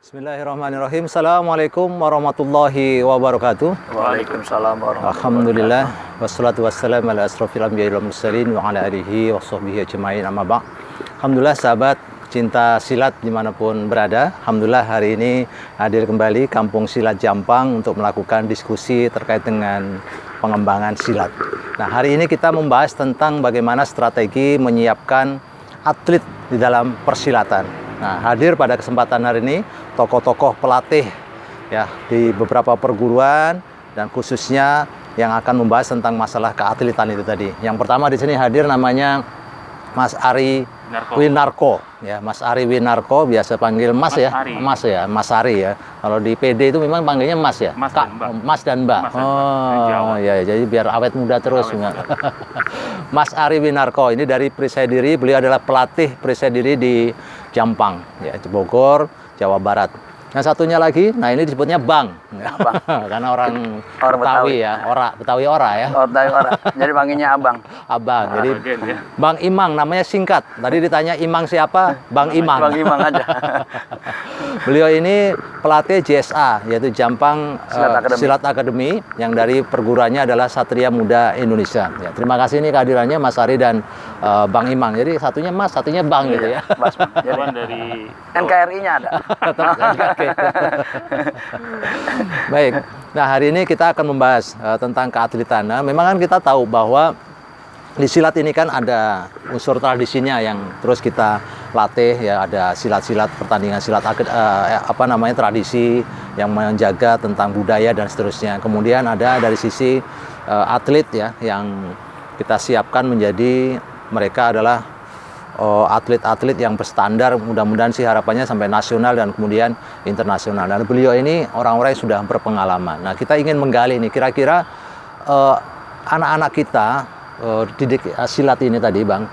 Bismillahirrahmanirrahim. Assalamualaikum warahmatullahi wabarakatuh. Waalaikumsalam warahmatullahi Alhamdulillah wassalatu wassalamu ala asrofil anbiya'i wal mursalin wa ala alihi wa sahbihi ajma'in amma ba'. Alhamdulillah sahabat cinta silat dimanapun berada. Alhamdulillah hari ini hadir kembali Kampung Silat Jampang untuk melakukan diskusi terkait dengan pengembangan silat. Nah, hari ini kita membahas tentang bagaimana strategi menyiapkan atlet di dalam persilatan. Nah, hadir pada kesempatan hari ini tokoh-tokoh pelatih ya di beberapa perguruan dan khususnya yang akan membahas tentang masalah keatletan itu tadi. Yang pertama di sini hadir namanya Mas Ari Winarko ya, Mas Ari Winarko, biasa panggil Mas ya. Ari. Mas ya, Mas Ari ya. Kalau di PD itu memang panggilnya Mas ya. Mas Kak, dan Mbak. Mas dan Mbak. Mas dan Mbak. Oh ya, jadi biar awet muda terus. Mas Ari Winarko ini dari Prisadiri, beliau adalah pelatih Prisadiri di Jampang ya, di Bogor, Jawa Barat. Yang satunya lagi, nah ini disebutnya Bang. Abang. Karena orang Betawi ya, Betawi ora ya. Oh, Betawi orang. Jadi panggilnya Abang. Abang. Jadi Ya. Bang Imang namanya singkat. Tadi ditanya Imang siapa? Bang Imang. Bang Imang aja. Beliau ini pelatih JSA, yaitu Jampang Silat Academy, yang dari perguruannya adalah Satria Muda Indonesia. Ya, terima kasih ini kehadirannya Mas Ari dan Bang Imang. Jadi satunya Mas, satunya Bang gitu ya. Mas, jadi dari NKRI-nya ada. Baik. Nah, hari ini kita akan membahas tentang keatletan. Nah, memang kan kita tahu bahwa di silat ini kan ada unsur tradisinya yang terus kita latih ya, ada silat-silat, pertandingan silat tradisi yang menjaga tentang budaya dan seterusnya. Kemudian ada dari sisi atlet ya yang kita siapkan menjadi mereka adalah atlet-atlet yang berstandar, mudah-mudahan sih harapannya sampai nasional dan kemudian internasional. Dan beliau ini orang-orang yang sudah berpengalaman. Nah, kita ingin menggali nih kira-kira anak-anak kita didik silat ini tadi Bang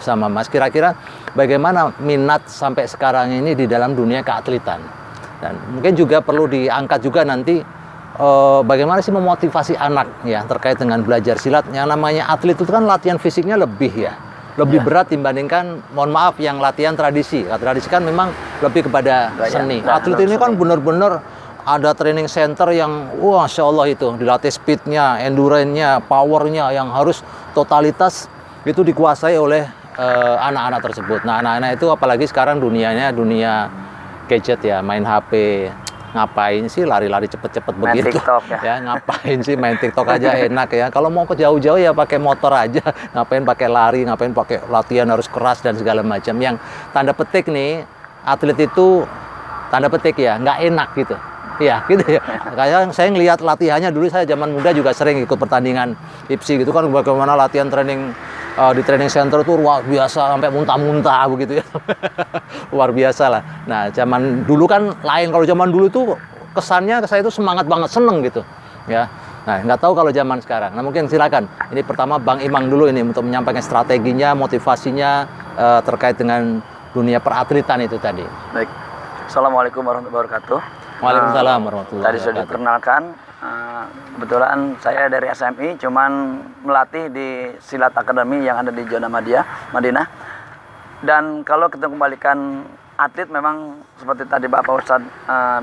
sama Mas, kira-kira bagaimana minat sampai sekarang ini di dalam dunia keatletan. Dan mungkin juga perlu diangkat juga nanti bagaimana sih memotivasi anak ya terkait dengan belajar silat. Yang namanya atlet itu kan latihan fisiknya lebih berat dibandingkan, mohon maaf, yang latihan tradisi. Tradisi kan memang lebih kepada seni. Atlet ini kan benar-benar ada training center yang, wah, Masya Allah itu, dilatih speednya, endurance-nya, powernya yang harus totalitas itu dikuasai oleh anak-anak tersebut. Nah, anak-anak itu apalagi sekarang dunia gadget ya, main HP. Ngapain sih lari-lari cepet-cepet begitu? TikTok, ya ngapain sih main TikTok aja enak ya. Kalau mau ke jauh-jauh ya pakai motor aja. Ngapain pakai lari, ngapain pakai latihan harus keras dan segala macam. Yang tanda petik nih, atlet itu tanda petik ya, nggak enak gitu. Iya, gitu ya. Kayak saya ngelihat latihannya dulu, saya zaman muda juga sering ikut pertandingan IPSI gitu kan, bagaimana latihan training di training center itu luar biasa sampai muntah-muntah begitu ya. Luar biasa lah. Nah, zaman dulu kan lain. Kalau zaman dulu itu kesannya saya itu semangat banget, seneng gitu. Ya. Nah, nggak tahu kalau zaman sekarang. Nah, mungkin silakan. Ini pertama Bang Imang dulu ini untuk menyampaikan strateginya, motivasinya terkait dengan dunia peratletan itu tadi. Baik. Assalamualaikum warahmatullahi wabarakatuh. Waalaikumsalam warahmatullahi Tadi sudah diperkenalkan. Kebetulan saya dari SMI, cuman melatih di Silat Academy yang ada di zona Madinah. Dan kalau kita kembalikan atlet, memang seperti tadi Bapak Ustadz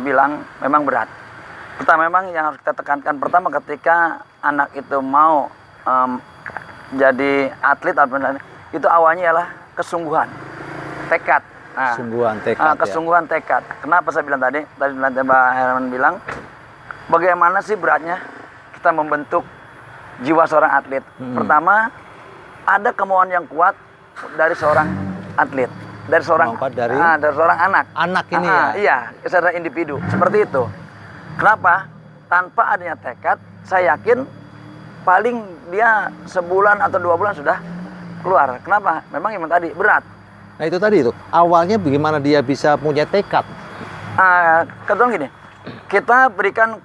bilang, memang berat. Pertama, memang yang harus kita tekankan pertama ketika anak itu mau jadi atlet, itu awalnya adalah kesungguhan, tekad. Kesungguhan tekad. Kenapa saya bilang tadi Mbak Herman bilang, bagaimana sih beratnya kita membentuk jiwa seorang atlet. Pertama, ada kemauan yang kuat dari seorang atlet, dari seorang anak. Anak ini ya. Iya, secara individu seperti itu. Kenapa? Tanpa adanya tekad, saya yakin paling dia sebulan atau 2 bulan sudah keluar. Kenapa? Memang tadi berat. Nah, itu tadi itu awalnya bagaimana dia bisa punya tekad. Kebetulan gini, kita berikan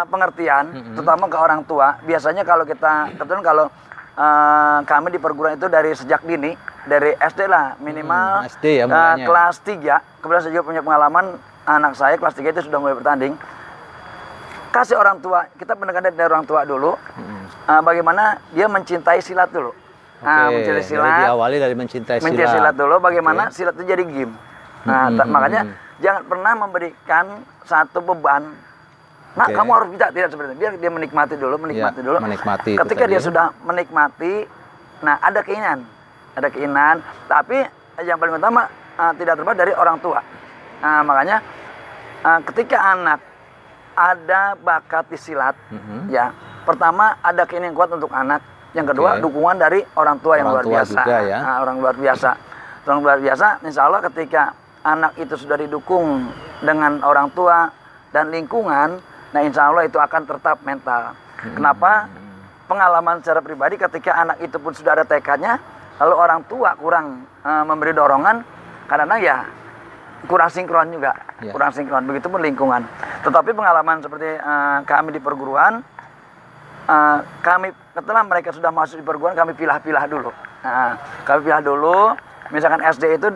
pengertian, terutama ke orang tua. Biasanya kalau kebetulan kalau kami di perguruan itu dari sejak dini, dari SD lah minimal, SD ya, kelas 3. Kebetulan saya juga punya pengalaman, anak saya kelas 3 itu sudah mulai bertanding. Kasih orang tua, kita pendekatan dari orang tua dulu, bagaimana dia mencintai silat dulu. Mencintai silat. Diawali dari mencintai silat. Mencintai silat dulu, bagaimana silat itu jadi game. Nah, makanya jangan pernah memberikan satu beban. Nah, Oke. kamu harus bisa, tidak seperti itu. Biar dia menikmati dulu. Ya, menikmati itu Ketika tadi. dia sudah menikmati, nah ada keinginan. Tapi yang paling utama tidak terlepas dari orang tua. Nah, makanya ketika anak ada bakat di silat, ya pertama ada keinginan kuat untuk anak. Yang kedua Oke. dukungan dari orang tua yang Orang luar tua biasa. juga, ya. Nah, orang luar biasa. Orang luar biasa. Insya Allah ketika anak itu sudah didukung dengan orang tua dan lingkungan, nah insya Allah itu akan tetap mental. Kenapa? Pengalaman secara pribadi ketika anak itu pun sudah ada tekadnya, lalu orang tua kurang memberi dorongan, karena ya kurang sinkron juga, Ya. kurang sinkron. Begitupun lingkungan. Tetapi pengalaman seperti kami di perguruan, kami setelah mereka sudah masuk di perguruan, kami pilah-pilah dulu. Kami pilah dulu, misalkan SD itu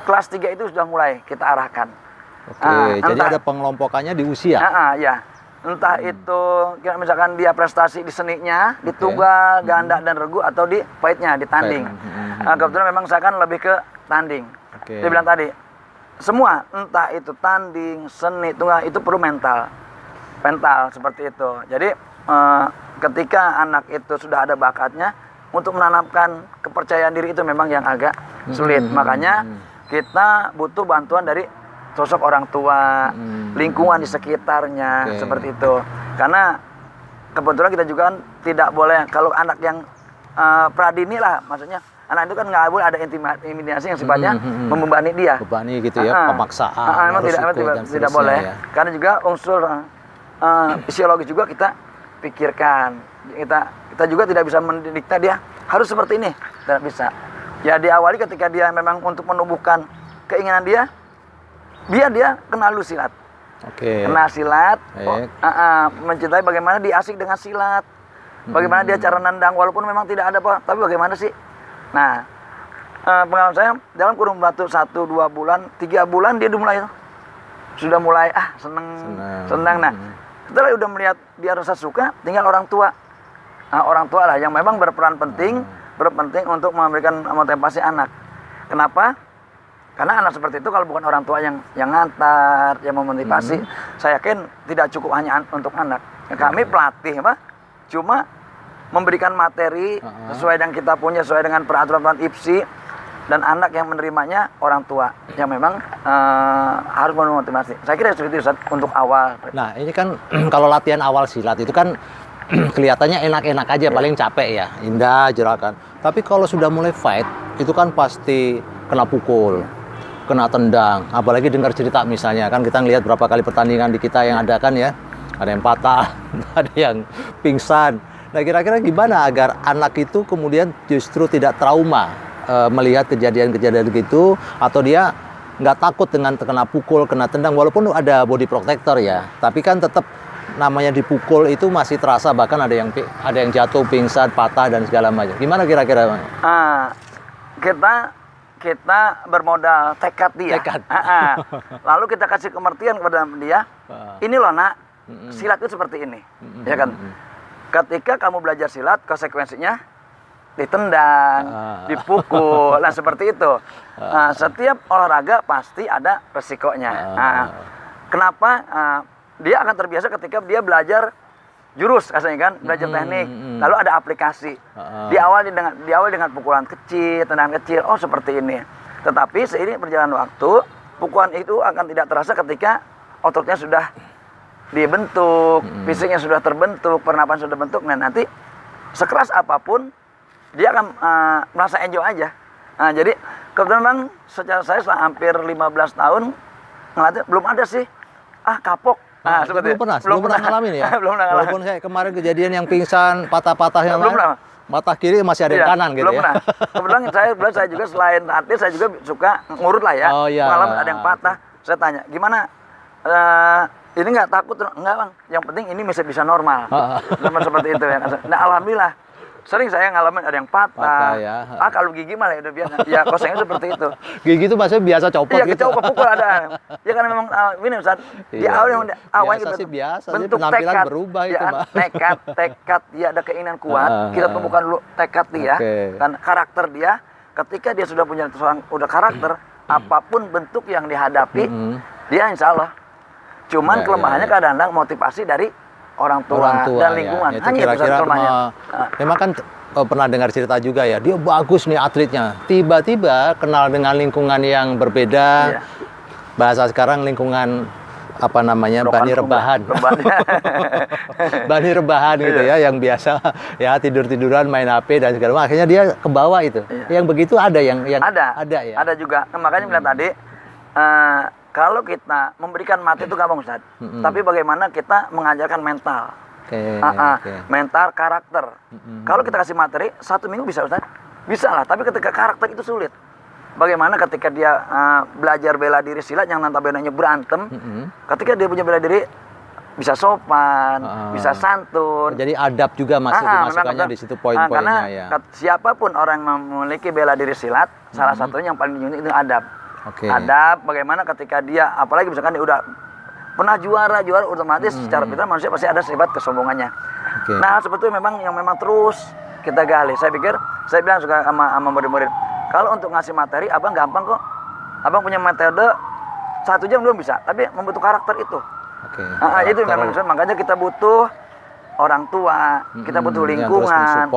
kelas 3 itu sudah mulai kita arahkan. Oke, jadi ada pengelompokannya di usia. Ya, entah itu misalkan dia prestasi di seninya, di tunggal, ganda dan regu, atau di paitnya, di tanding. Kebetulan memang saya kan lebih ke tanding. Oke. Dia bilang tadi, semua entah itu tanding, seni, tunggal itu perlu mental seperti itu. Jadi ketika anak itu sudah ada bakatnya, untuk menanamkan kepercayaan diri itu memang yang agak sulit. Makanya kita butuh bantuan dari sosok orang tua, lingkungan di sekitarnya, seperti itu. Karena kebetulan kita juga kan tidak boleh, kalau anak yang pradini lah, maksudnya anak itu kan nggak boleh ada intimidasi yang sifatnya membebani dia. Bebani gitu ya, pemaksaan. Memang harus tidak, ikut dan tidak seterusnya boleh. ya. Karena juga unsur fisiologis juga kita pikirkan. Kita juga tidak bisa mendikta dia harus seperti ini, tidak bisa. Ya diawali ketika dia memang untuk menumbuhkan keinginan dia, biar dia kenal dulu silat. Oke. Kenal silat, Baik. mencintai bagaimana dia asik dengan silat, bagaimana dia cara nendang walaupun memang tidak ada apa, tapi bagaimana sih. Nah, pengalaman saya dalam kurun waktu 1-2 bulan, 3 bulan dia sudah mulai senang. Nah, setelah udah melihat dia rasa suka, tinggal orang tua. Orang tua lah yang memang berperan penting untuk memberikan motivasi anak. Kenapa? Karena anak seperti itu kalau bukan orang tua yang ngantar, yang memotivasi, saya yakin tidak cukup hanya untuk anak. Kami pelatih, cuma memberikan materi sesuai yang kita punya, sesuai dengan peraturan IPSI, dan anak yang menerimanya orang tua yang memang harus memotivasi. Saya kira seperti itu untuk awal. Nah, ini kan kalau latihan awal silat itu kan kelihatannya enak-enak aja, paling capek ya, indah, jerakan. Tapi kalau sudah mulai fight, itu kan pasti kena pukul, kena tendang. Apalagi dengar cerita misalnya, kan kita ngelihat berapa kali pertandingan di kita yang ada kan ya, ada yang patah, ada yang pingsan. Nah, kira-kira gimana agar anak itu kemudian justru tidak trauma melihat kejadian-kejadian gitu, atau dia nggak takut dengan terkena pukul, kena tendang, walaupun ada body protector ya, tapi kan tetap namanya dipukul itu masih terasa, bahkan ada yang jatuh, pingsan, patah dan segala macam. Gimana kira-kira? Kita bermodal tekad dia. Lalu kita kasih pengertian kepada dia. Ini loh nak, silat itu seperti ini, ya kan? Ketika kamu belajar silat, konsekuensinya ditendang, dipukul, nah seperti itu. Setiap olahraga pasti ada resikonya. Kenapa? Dia akan terbiasa ketika dia belajar jurus, kasarnya kan, belajar teknik, lalu ada aplikasi. Diawali dengan pukulan kecil, tendangan kecil, oh seperti ini. Tetapi seiring perjalanan waktu, pukulan itu akan tidak terasa ketika ototnya sudah dibentuk, fisiknya sudah terbentuk, pernapasan sudah terbentuk. Nah nanti sekeras apapun dia akan merasa enjoy aja. Nah, jadi kebetulan memang secara saya selama hampir 15 tahun ngelatih belum ada sih kapok. Belum pernah ngalamin ya. Belum pernah ngalamin. Walaupun kayak kemarin kejadian yang pingsan, patah-patah yang belum lain. pernah. Mata kiri masih ada yang kanan gitu belum ya. Pernah. Kebetulan saya juga selain artis, saya juga suka ngurut lah ya. Oh, iya. Pengalaman ada yang patah, saya tanya, gimana? Ini nggak takut? Enggak bang, yang penting ini bisa normal. Seperti itu ya. Nah alhamdulillah, sering saya ngalamin ada yang patah. Ya. Kalau gigi malah udah biasa. Ya kosongnya seperti itu. Gigi itu maksudnya biasa copot iya, gitu. Iya, pukul ada. Ya karena memang ini Ustaz, di awal biasa sih biasa, bentuk penampilan tekad, berubah itu, ya, Mbak. tekad dia ada keinginan kuat, kita temukan dulu tekad dia, kan karakter dia. Ketika dia sudah punya udah karakter, apapun bentuk yang dihadapi, dia insya Allah. Cuman kelemahannya kadang-kadang motivasi dari orang tua dan lingkungan. Ya. Itu Hanya kira-kira kelemahannya. Memang kan pernah dengar cerita juga ya, dia bagus nih atletnya. Tiba-tiba kenal dengan lingkungan yang berbeda. Bahasa sekarang lingkungan apa namanya, bani rebahan. Bani rebahan gitu ya, yang biasa ya tidur-tiduran main HP dan segala macam. Akhirnya dia ke bawah itu. Yang begitu ada yang ada ya. Ada juga. Makanya bilang tadi kalau kita memberikan materi itu gampang Ustaz. Tapi bagaimana kita mengajarkan mental. Mental, karakter. Kalau kita kasih materi 1 minggu bisa Ustaz? Bisa lah, tapi ketika karakter itu sulit. Bagaimana ketika dia belajar bela diri silat yang notabene berantem, ketika dia punya bela diri bisa sopan, bisa santun. Jadi adab juga masukannya di situ poin-poinnya ya. Karena siapapun orang yang memiliki bela diri silat, salah satunya yang paling diunjungi itu adab. Adab, bagaimana ketika dia, apalagi misalkan dia udah pernah juara otomatis secara fitrah manusia pasti ada sifat kesombongannya. Nah seperti itu memang yang memang terus kita gali. Saya bilang juga sama murid-murid, kalau untuk ngasih materi, abang gampang kok. Abang punya metode 1 jam belum bisa, tapi membutuh karakter itu. Itu memang makanya kita butuh orang tua, kita butuh lingkungan,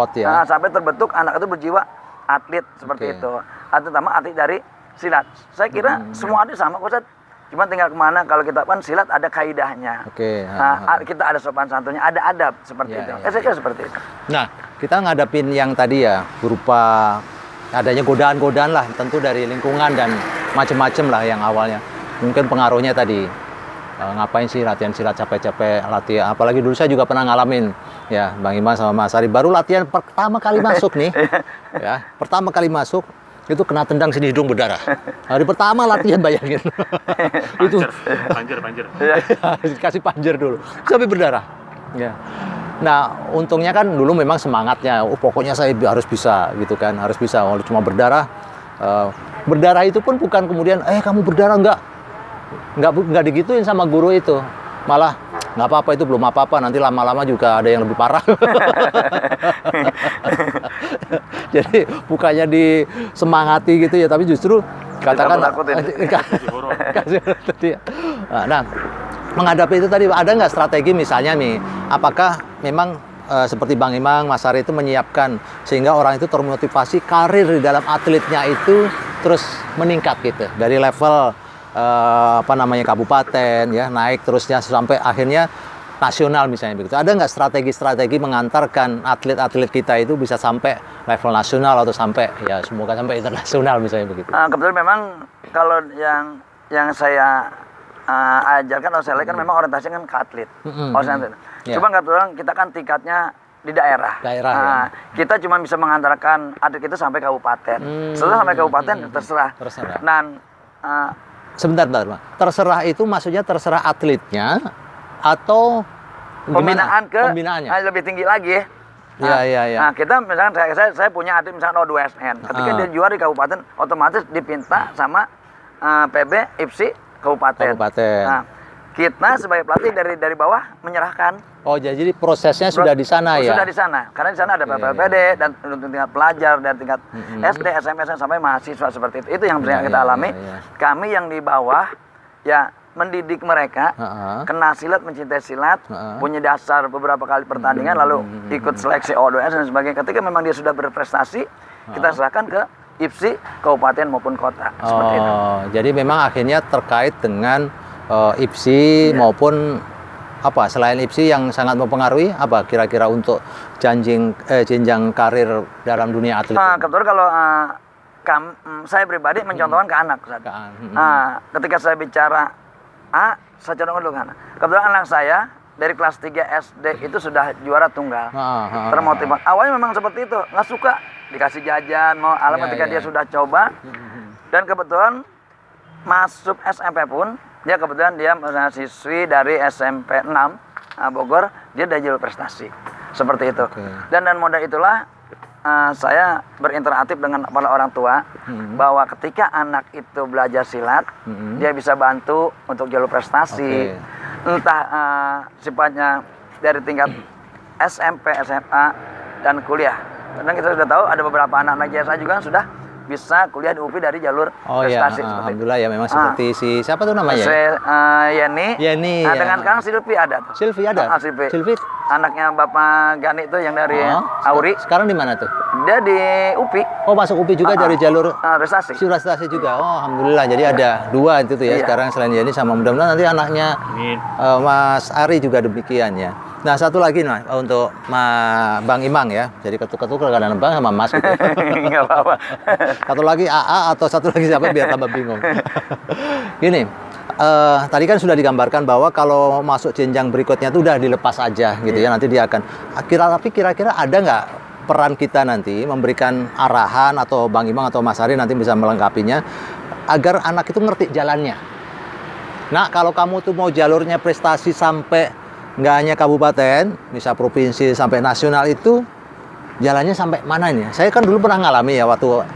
sampai terbentuk anak itu berjiwa atlet seperti itu. Terutama atlet dari silat. Saya kira semua atlet sama kok, Ustaz. Cuma tinggal kemana, kalau kita kan silat ada kaidahnya. Kita ada sopan santunnya, ada adab seperti itu. Saya kira seperti itu. Nah, kita ngadapin yang tadi ya, berupa adanya godaan-godaan lah, tentu dari lingkungan dan macam-macam lah yang awalnya. Mungkin pengaruhnya tadi, ngapain sih latihan silat capek-capek, latihan. Apalagi dulu saya juga pernah ngalamin, ya Bang Iman sama Mas Ari, baru latihan pertama kali masuk nih, ya, pertama kali masuk, itu kena tendang sini hidung berdarah. Hari pertama latihan bayangin. Itu panjer. kasih panjer dulu sampai berdarah. Ya. Nah, untungnya kan dulu memang semangatnya, pokoknya saya harus bisa gitu kan, harus bisa. Kalau cuma berdarah, berdarah itu pun bukan kemudian, kamu berdarah nggak digituin sama guru itu, malah nggak apa-apa, itu belum apa-apa, nanti lama-lama juga ada yang lebih parah. Jadi bukannya disemangati gitu ya, tapi justru katakan nah, menghadapi itu tadi ada nggak strategi misalnya nih, apakah memang seperti Bang Imang, Mas Ari itu menyiapkan sehingga orang itu termotivasi karir di dalam atletnya itu terus meningkat gitu dari level kabupaten ya, naik terusnya sampai akhirnya nasional misalnya begitu. Ada nggak strategi-strategi mengantarkan atlet-atlet kita itu bisa sampai level nasional atau sampai ya semoga sampai internasional misalnya begitu? Kebetulan memang kalau yang saya ajarkan atau saya lihat kan memang orientasinya kan ke atlet. Cuma kebetulan kita kan tingkatnya di daerah. Kita cuma bisa mengantarkan atlet itu sampai kabupaten. Setelah sampai kabupaten terserah. Dan sebentar, Pak. Terserah itu maksudnya terserah atletnya atau pembinaannya lebih tinggi lagi. Nah, kita misalkan saya punya atlet misalkan O2SN. Ketika dia juara di kabupaten, otomatis dipinta sama PB IPSI kabupaten. Nah, kita sebagai pelatih dari bawah menyerahkan. Oh, jadi prosesnya sudah di sana ya? Sudah di sana. Karena di sana ada PPPD dan untuk tingkat pelajar dan tingkat SD, SMP sampai mahasiswa seperti itu. Itu yang kita alami. Kami yang di bawah ya mendidik mereka, kena silat, mencintai silat, punya dasar beberapa kali pertandingan, lalu ikut seleksi O2S dan sebagainya. Ketika memang dia sudah berprestasi, kita serahkan ke IPSI kabupaten maupun kota. Seperti itu. Jadi memang akhirnya terkait dengan IPSI maupun apa selain IPSI yang sangat mempengaruhi apa kira-kira untuk jenjang karir dalam dunia atlet? Kebetulan kalau saya pribadi mencontohkan ke anak. Ketika saya bicara saya contohkan dulu kan. Kebetulan anak saya dari kelas 3 SD itu sudah juara tunggal. Termotivasi. Awalnya memang seperti itu, nggak suka dikasih jajan, mau ketika dia sudah coba. Dan kebetulan masuk SMP pun, dia kebetulan dia mahasiswi dari SMP 6 Bogor, dia udah jalur prestasi. Seperti itu. Dan modal itulah saya berinteraksi dengan para orang tua bahwa ketika anak itu belajar silat, dia bisa bantu untuk jalur prestasi, entah sifatnya dari tingkat SMP, SMA, dan kuliah. Karena kita sudah tahu ada beberapa anak-anak jasa juga sudah bisa kuliah di UPI dari jalur Oh iya, prestasi. Seperti itu. alhamdulillah ya memang seperti si siapa tuh namanya? Yeni. Yeni, Nah, ya. dengan Kang Silvi ada tuh. Silvi ada? Silvi. Silvi? Anaknya Bapak Gani tuh yang dari Oh, Auri. Sekarang di mana tuh? Dia di UPI. Oh, masuk UPI juga dari jalur prestasi. prestasi juga. Oh, alhamdulillah. Jadi ada dua itu tuh ya. Iya. Sekarang selain Yeni sama mudah-mudahan nanti anaknya Mas Ari juga demikian ya. Nah, satu lagi Mas untuk Bang Imang ya. Jadi ketuk-ketuk kadang-kadang Bang sama Mas gitu. Nggak apa-apa. Satu lagi AA atau satu lagi siapa biar tambah bingung. Gini, tadi kan sudah digambarkan bahwa kalau masuk jenjang berikutnya itu udah dilepas aja gitu ya. Nanti dia akan tapi kira-kira ada nggak peran kita nanti memberikan arahan atau Bang Imang atau Mas Ari nanti bisa melengkapinya agar anak itu ngerti jalannya. Nah, kalau kamu tuh mau jalurnya prestasi sampai nggak hanya kabupaten, bisa provinsi sampai nasional itu jalannya sampai mana nih? Saya kan dulu pernah ngalami ya waktu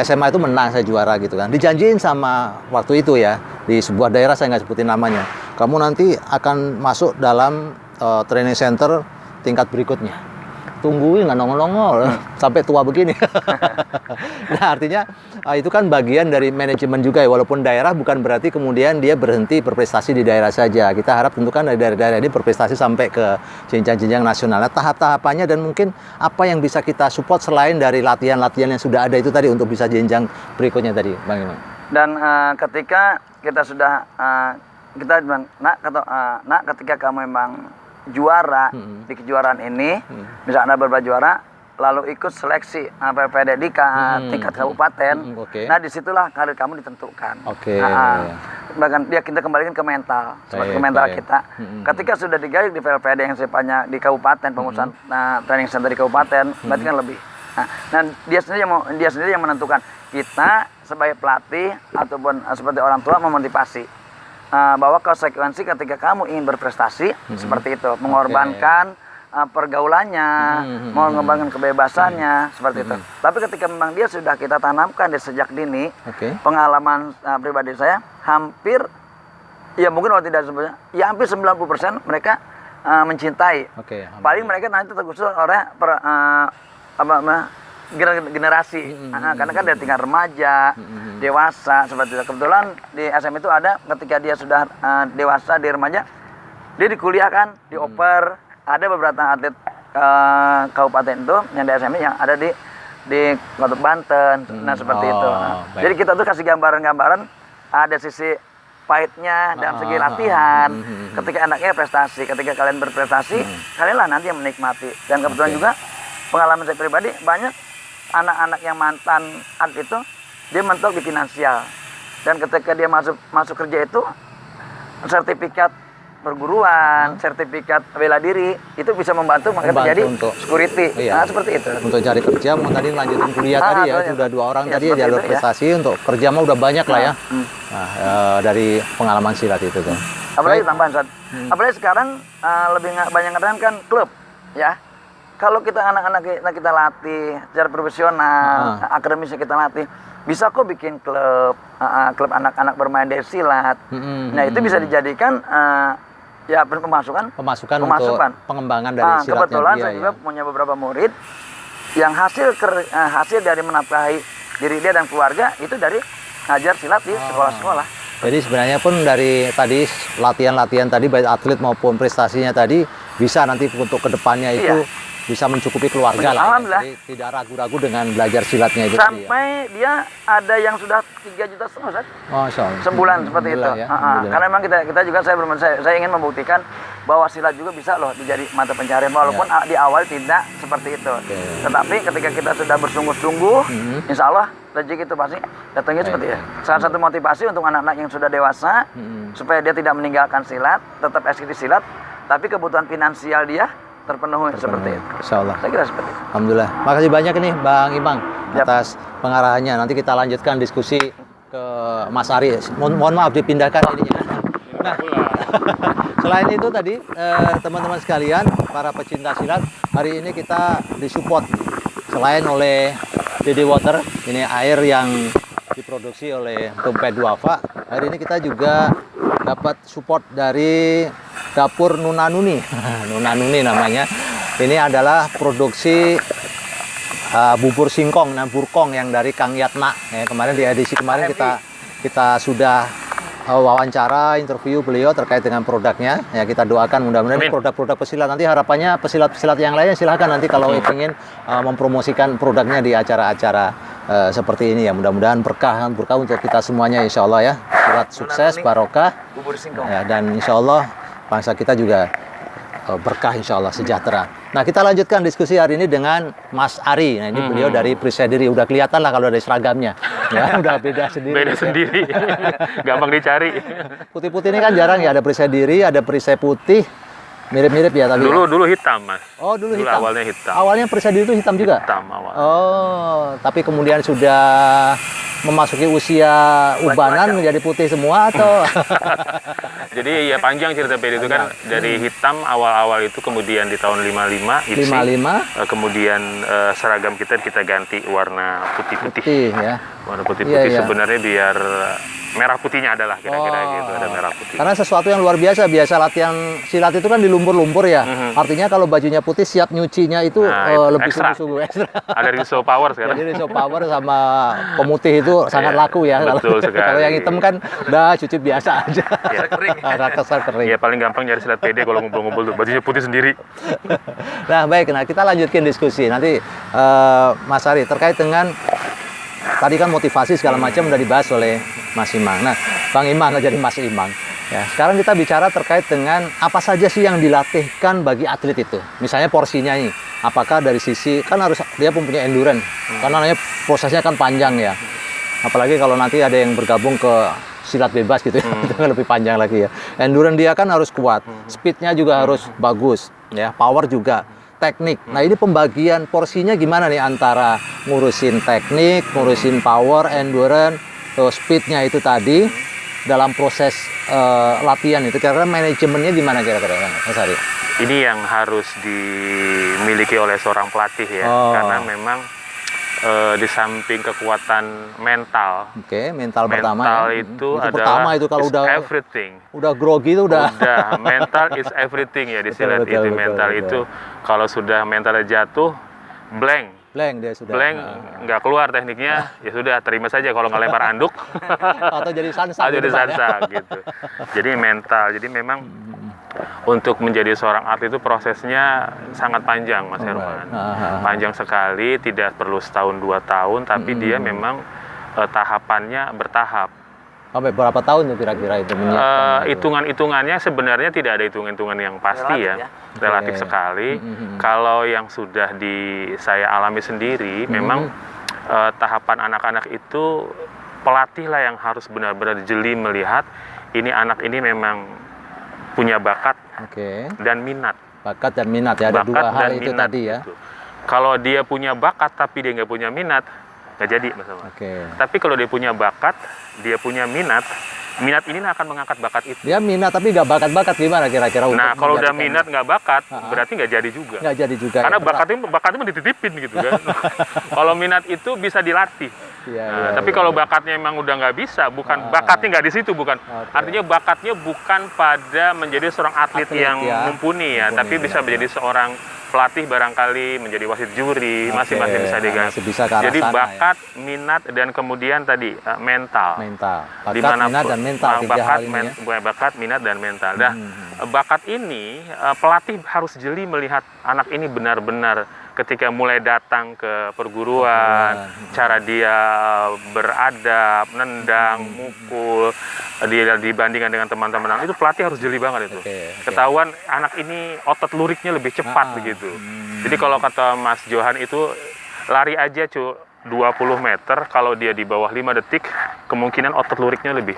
SMA itu menang, saya juara gitu kan. Dijanjiin sama waktu itu ya di sebuah daerah, saya nggak sebutin namanya. Kamu nanti akan masuk dalam training center tingkat berikutnya. Tungguin nggak nongol-nongol sampai tua begini. Nah, artinya itu kan bagian dari manajemen juga ya. Walaupun daerah bukan berarti kemudian dia berhenti berprestasi di daerah saja. Kita harap tentu kan dari daerah-daerah ini berprestasi sampai ke jenjang-jenjang nasional. Nah, tahap-tahapannya dan mungkin apa yang bisa kita support selain dari latihan-latihan yang sudah ada itu tadi untuk bisa jenjang berikutnya tadi, Bang Imam. Dan ketika kita sudah kita bilang, nak ketika kamu memang juara di kejuaraan ini, misalnya ada beberapa juara, lalu ikut seleksi PPD di tingkat kabupaten. Nah, disitulah karir kamu ditentukan. Bahkan kita kembalikan ke mental, seperti ke mental kita. Ketika sudah digaris di PPD yang sifatnya di kabupaten, pengurusan training center di kabupaten, berarti kan lebih. Nah, dia sendiri yang menentukan. Kita sebagai pelatih ataupun seperti orang tua memotivasi. Bahwa konsekuensi ketika kamu ingin berprestasi seperti itu, mengorbankan pergaulannya, mengorbankan kebebasannya seperti itu. Tapi ketika memang dia sudah kita tanamkan dari sejak dini, pengalaman pribadi saya hampir, ya mungkin kalau tidak sebenarnya, ya hampir 90% mereka mencintai. Paling mereka nanti tergusur oleh generasi, karena kan dia tinggal remaja, dewasa seperti itu. Kebetulan di SM itu ada ketika dia sudah dewasa di remaja, dia dikuliahkan, dioper. Ada beberapa atlet kabupaten itu yang di SM yang ada di Kota Banten, nah seperti itu. Jadi kita tuh kasih gambaran-gambaran ada sisi pahitnya dalam segi latihan. Ketika anaknya prestasi, ketika kalian berprestasi, kalianlah nanti yang menikmati. Dan kebetulan juga pengalaman saya pribadi banyak anak-anak yang mantan atlet itu dia mentok di finansial, dan ketika dia masuk kerja itu sertifikat perguruan, sertifikat bela diri itu bisa membantu menjadi untuk security. Nah, seperti itu. Untuk cari kerja, mau tadi lanjutin kuliah tadi ya, sudah 2 orang tadi jalur prestasi untuk kerja mah udah banyak lah ya. Nah, dari pengalaman silat itu tuh. Apalagi tambahan Ustaz. Apalagi sekarang lebih banyak kan klub ya. Kalau kita anak-anak kita latih secara profesional, akademisnya kita latih, bisa kok bikin klub anak-anak bermain dari silat. Nah, itu bisa dijadikan ya pemasukan untuk pengembangan dari silatnya. Kebetulan saya juga punya beberapa murid yang hasil dari menafkahi diri dia dan keluarga itu dari ngajar silat di sekolah-sekolah. Jadi sebenarnya pun dari tadi latihan-latihan tadi baik atlet maupun prestasinya tadi bisa nanti untuk kedepannya itu bisa mencukupi keluarga lah. Alhamdulillah. Jadi tidak ragu-ragu dengan belajar silatnya itu. Sampai dia ada yang sudah 3,5 juta Ustaz. Masya Allah. Sebulan seperti itu. Ya, karena memang kita juga saya ingin membuktikan bahwa silat juga bisa loh dijadi mata pencaharian walaupun di awal tidak seperti itu. Tetapi ketika kita sudah bersungguh-sungguh, insya Allah rezeki itu pasti datangnya seperti itu. Salah satu motivasi untuk anak-anak yang sudah dewasa supaya dia tidak meninggalkan silat, tetap eksklusif silat, tapi kebutuhan finansial dia terpenuhi seperti itu. Insya Allah. Saya kira seperti itu. Alhamdulillah. Makasih banyak nih Bang Imang atas pengarahannya. Nanti kita lanjutkan diskusi ke Mas Ari. Mohon maaf dipindahkan ininya. Nah, selain itu tadi teman-teman sekalian, para pecinta silat, hari ini kita disupport selain oleh DD Water, ini air yang diproduksi oleh Dompet Duafa. Hari ini kita juga dapat support dari Dapur Nuna Nuni. Nuna Nuni namanya. Ini adalah produksi bubur singkong, nah burkong yang dari Kang Yatna. Ya, kemarin di edisi kemarin kita sudah wawancara, interview beliau terkait dengan produknya. Ya, kita doakan mudah-mudahan produk-produk pesilat, nanti harapannya pesilat-pesilat yang lainnya silahkan nanti kalau ingin mempromosikan produknya di acara-acara seperti ini ya. Mudah-mudahan berkah untuk kita semuanya insya Allah ya. Silat sukses, barokah, ya, dan insya Allah bangsa kita juga berkah insya Allah, sejahtera. Nah, kita lanjutkan diskusi hari ini dengan Mas Ari. Nah, ini beliau dari Prisadiri. Udah kelihatan lah kalau ada seragamnya. Ya, udah beda sendiri. Beda sendiri. Gampang dicari. Putih-putih ini kan jarang ya, ada Prisadiri, ada Perisai putih. Mirip-mirip ya tapi. Dulu hitam, Mas. Oh, dulu hitam. Awalnya hitam. Awalnya Prisadiri itu hitam juga? Hitam awal. Oh, tapi kemudian sudah memasuki usia ubanan menjadi putih semua atau? Jadi ya panjang cerita PD itu kan dari hitam awal-awal itu, kemudian di tahun 55 IPSI, 55 kemudian seragam kita ganti warna putih-putih. Putih ya. Warna putih-putih Iya. sebenarnya biar merah putihnya adalah kira-kira gitu, ada merah putih. Karena sesuatu yang luar biasa latihan silat itu kan di lumpur-lumpur ya. Artinya kalau bajunya putih siap nyucinya itu lebih ekstra. sungguh-sungguh ekstra. Ada Rizzo Power sekarang. Jadi Rizzo Power sama pemutih itu sangat laku ya. Betul sekali. Kalau yang hitam kan udah cuci biasa aja. Kering. Kesal kering. Iya, paling gampang nyari silat PD kalau ngumpul-ngumpul tuh, bajunya putih sendiri. Nah, baik. Nah, kita lanjutkan diskusi. Nanti Mas Ari terkait dengan tadi kan motivasi segala macam udah dibahas oleh Mas Imang. Nah, Bang Imang jadi Mas Imang. Ya, sekarang kita bicara terkait dengan apa saja sih yang dilatihkan bagi atlet itu. Misalnya porsinya nih, apakah dari sisi kan harus dia mempunyai endurance. Karena namanya prosesnya kan panjang ya. Apalagi kalau nanti ada yang bergabung ke silat bebas gitu ya, itu kan lebih panjang lagi ya. Endurance dia kan harus kuat, speednya juga harus bagus, ya, power juga, teknik. Nah, ini pembagian porsinya gimana nih antara ngurusin teknik, ngurusin power, endurance, speednya itu tadi dalam proses latihan itu. Kira-kira manajemennya gimana kira-kira, Mas Ari? Ini yang harus dimiliki oleh seorang pelatih ya, karena memang di samping kekuatan mental. Oke, mental pertama mental ya. itu adalah pertama itu kalau udah everything. Udah grogi itu udah Mental is everything ya di silat itu. Mental itu kalau sudah mentalnya jatuh, blank dia sudah. Nggak keluar tekniknya, ya sudah terima saja kalau nggak lempar anduk atau jadi sansa. Jadi sansa gitu. Jadi mental. Jadi memang untuk menjadi seorang atlet itu prosesnya sangat panjang, Mas Herman. Panjang sekali, tidak perlu setahun 2 tahun, tapi dia memang tahapannya bertahap. Sampai berapa tahun tuh kira-kira itu menyiapkan? Hitungan-hitungannya sebenarnya tidak ada hitungan-hitungan yang pasti relatif sekali. Kalau yang sudah saya alami sendiri, memang tahapan anak-anak itu pelatih lah yang harus benar-benar jeli melihat ini anak ini memang punya bakat dan minat. Bakat dan minat ya, ada dua hal itu tadi ya. Gitu. Kalau dia punya bakat tapi dia nggak punya minat, nggak jadi Mas. Tapi kalau dia punya bakat, dia punya minat ini akan mengangkat bakat itu. Dia minat tapi nggak bakat-bakat gimana kira-kira? Nah, kalau udah minat nggak bakat, berarti nggak jadi juga. Nggak jadi juga. Karena bakatnya mau dititipin gitu kan. Kalau minat itu bisa dilatih. Tapi kalau bakatnya memang udah nggak bisa, bakatnya nggak di situ, bukan. Artinya bakatnya bukan pada menjadi seorang atlet yang mumpuni ya, tapi bisa menjadi seorang pelatih, barangkali menjadi wasit juri, masih bisa diganti. Jadi bakat, minat, dan kemudian tadi mental. Bakat, minat, dan mental. Bakat, minat, dan mental. Nah, bakat ini pelatih harus jeli melihat anak ini benar-benar ketika mulai datang ke perguruan, cara dia beradab, nendang, mukul, dia dibandingkan dengan teman-teman, itu pelatih harus jeli banget itu. Ketahuan anak ini otot luriknya lebih cepat begitu. Jadi kalau kata Mas Johan itu lari aja 20 meter, kalau dia di bawah 5 detik, kemungkinan otot luriknya lebih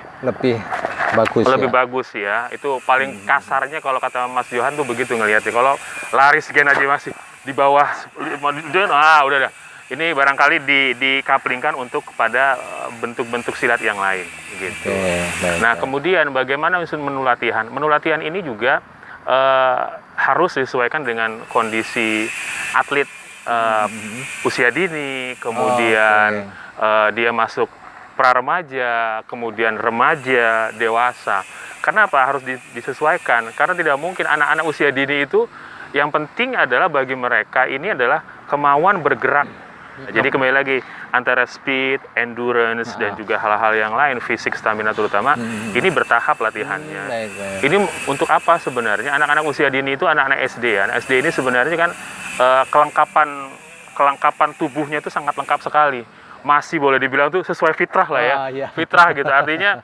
bagus ya. Itu paling kasarnya kalau kata Mas Johan tuh begitu ngelihatnya. Kalau lari sekian aja masih di bawah, udah dah. Ini barangkali dikaplingkan untuk kepada bentuk-bentuk silat yang lain gitu. Nah, kemudian bagaimana menu latihan? Menu latihan ini juga harus disesuaikan dengan kondisi atlet usia dini, kemudian dia masuk pra-remaja, kemudian remaja, dewasa. Kenapa harus disesuaikan? Karena tidak mungkin anak-anak usia dini itu, yang penting adalah bagi mereka ini adalah kemauan bergerak Jadi kembali lagi antara speed, endurance dan juga hal-hal yang lain, fisik, stamina terutama, ini bertahap latihannya. Ini untuk apa sebenarnya? Anak-anak usia dini itu anak-anak SD ya. Anak SD ini sebenarnya kan kelengkapan tubuhnya itu sangat lengkap sekali. Masih boleh dibilang tuh sesuai fitrah lah ya. Fitrah gitu, artinya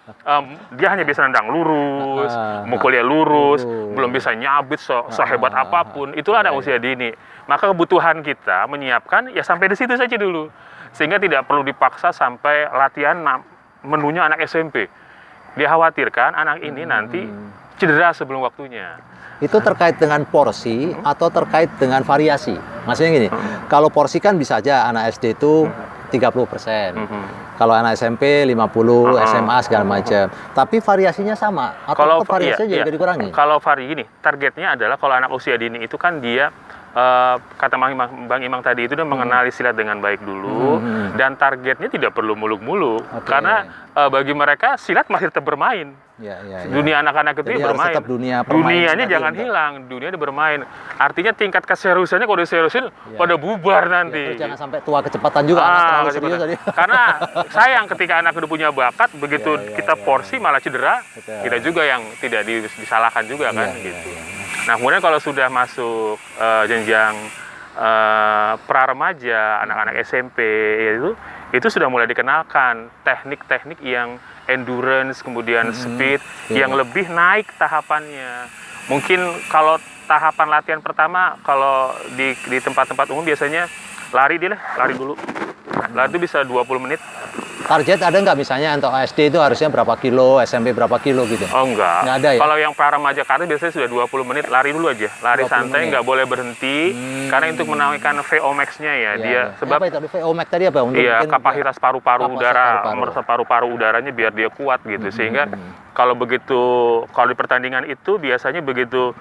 dia hanya bisa nendang lurus, mukulnya lurus, belum bisa nyabit sehebat apapun. Itulah anak usia dini. Maka kebutuhan kita menyiapkan ya sampai di situ saja dulu. Sehingga tidak perlu dipaksa sampai latihan menunya anak SMP. Dikhawatirkan anak ini nanti cedera sebelum waktunya. Itu terkait dengan porsi atau terkait dengan variasi? Maksudnya gini, kalau porsi kan bisa aja anak SD itu 30%. Kalau anak SMP 50, SMA segala macam. Tapi variasinya sama atau Kalau variasinya juga dikurangi? Kalau ini targetnya adalah kalau anak usia dini itu kan dia kata Bang Imang tadi itu dia mengenali silat dengan baik dulu dan targetnya tidak perlu muluk-muluk karena bagi mereka silat masih tetap bermain. Dunia anak-anak itu jadi bermain. Tetap Dunianya jangan hilang, dunia bermain. Artinya tingkat keseriusannya kalau diseriusin pada bubar nanti. Terus jangan sampai tua kecepatan juga anak terlalu serius tadi. Karena sayang ketika anak udah punya bakat, begitu kita porsi malah cedera, kita juga yang tidak disalahkan juga kan gitu. Nah, kemudian kalau sudah masuk jenjang pra-remaja, anak-anak SMP itu sudah mulai dikenalkan teknik-teknik yang endurance, kemudian speed, yang lebih naik tahapannya. Mungkin kalau tahapan latihan pertama, kalau di tempat-tempat umum biasanya lari dulu. Lari itu bisa 20 menit. Target ada nggak misalnya untuk SD itu harusnya berapa kilo, SMP berapa kilo gitu? Oh enggak. Nggak ada ya? Kalau yang para remaja ke atas biasanya sudah 20 menit, lari dulu aja. Lari santai, nggak boleh berhenti. Karena untuk menaikkan VO max-nya ya. Dia sebab apa itu VO max tadi apa? Untuk kapasitas paru-paru udara, paru-paru udaranya biar dia kuat gitu. Sehingga kalau di pertandingan itu biasanya begitu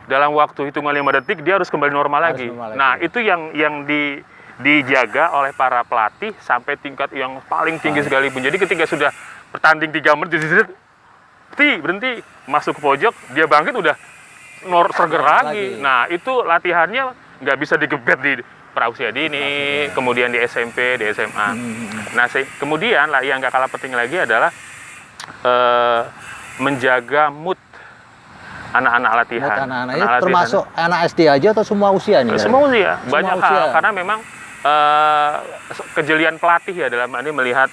dalam waktu hitungan 5 detik dia harus kembali normal lagi. Nah, itu yang dijaga oleh para pelatih sampai tingkat yang paling tinggi sekalipun. Jadi ketika sudah bertanding 3 menit, berhenti, masuk ke pojok, dia bangkit udah seger lagi. Nah, itu latihannya nggak bisa digebet di pra-usia dini, kemudian di SMP, di SMA. Nah, kemudian yang nggak kalah penting lagi adalah menjaga mood anak-anak latihan. Anak-anak termasuk anak SD aja atau semua usia nih? Semua usia, banyak hal. Karena memang kejelian pelatih ya dalam ini melihat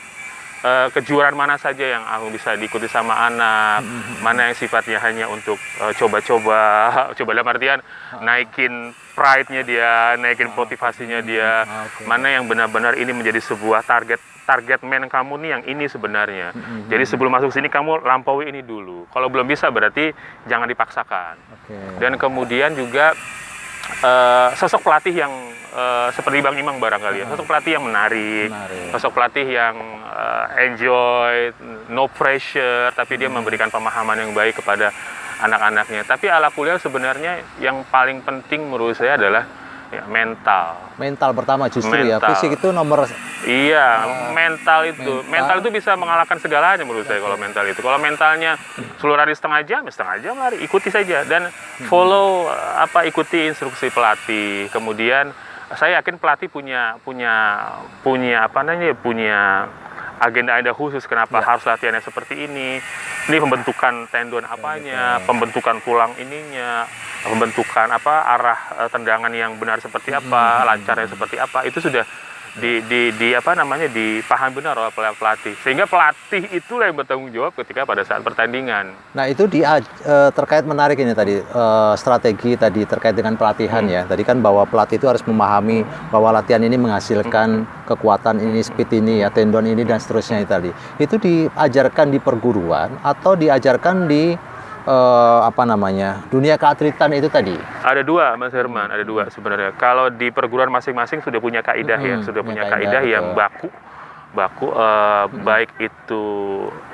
kejuaraan mana saja yang bisa diikuti sama anak, mana yang sifatnya hanya untuk coba dalam artian naikin pride-nya dia, naikin motivasinya dia, mana yang benar-benar ini menjadi sebuah target man kamu nih yang ini sebenarnya. Jadi sebelum masuk sini kamu lampaui ini dulu. Kalau belum bisa berarti jangan dipaksakan. Dan kemudian juga sosok pelatih yang seperti Bang Imang barangkali ya, sosok pelatih yang menarik. Sosok pelatih yang enjoy, no pressure, tapi dia memberikan pemahaman yang baik kepada anak-anaknya. Tapi ala kuliah sebenarnya yang paling penting menurut saya adalah mental pertama justru ya. Fisik itu nomor mental itu bisa mengalahkan segalanya menurut saya. Kalau mental itu, kalau mentalnya suruh lari setengah jam lari, ikuti saja dan ikuti instruksi pelatih. Kemudian saya yakin pelatih punya agenda khusus kenapa harus latihannya seperti ini pembentukan tendon pembentukan tulang ininya, pembentukan arah tendangan yang benar seperti apa, lancarnya seperti apa, itu sudah dipahami benar oleh pelatih, sehingga pelatih itulah yang bertanggung jawab ketika pada saat pertandingan. Nah, itu terkait menarik ini tadi strategi tadi terkait dengan pelatihan ya. Tadi kan bahwa pelatih itu harus memahami bahwa latihan ini menghasilkan kekuatan ini, speed ini ya, tendon ini dan seterusnya tadi. Itu diajarkan di perguruan atau diajarkan di dunia keatletan itu tadi? Ada dua, Mas Herman, ada dua sebenarnya. Kalau di perguruan masing-masing sudah punya kaidah ya, sudah punya kaidah yang baku, baik itu